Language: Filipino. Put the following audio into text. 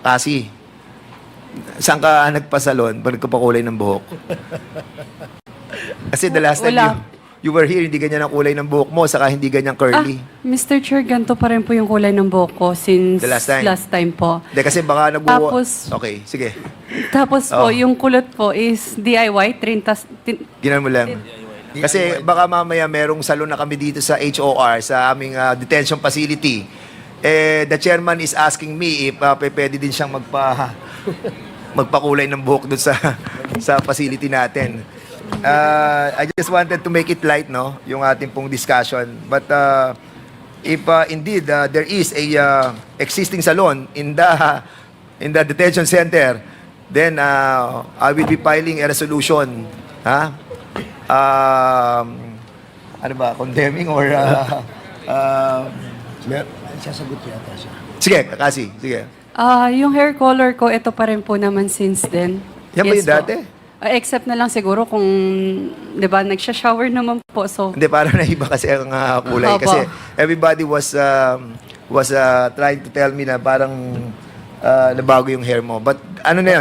Kasi, saan ka nagpasalon pag nagpapakulay ng buhok? Kasi the last time Wala. you were here, hindi ganyan ang kulay ng buhok mo, saka hindi ganyan curly. Mr. Chair, ganito pa rin po yung kulay ng buhok ko since The last time? po. Hindi, kasi baka Tapos- Okay, sige. Tapos po, Oh. yung kulot po is DIY, Ginan mo lang. Kasi baka mamaya merong salon na kami dito sa HOR, sa aming detention facility. The chairman is asking me if pwede din siyang magpakulay ng buhok doon sa facility natin. I just wanted to make it light, no, yung ating pong discussion. But if indeed there is a existing salon in the detention center, then I will be filing a resolution, ano ba, condemning or Sasagot yata siya. sige, kasi, sige. yung hair color ko, ito pa rin po naman since then. Yan ba yung po. dati? Except na lang siguro kung, di ba, nagsha-shower naman po. So, Hindi, parang naiba kasi ang kulay. Opo. Kasi everybody was trying to tell me na parang nabago yung hair mo. But ano na yan?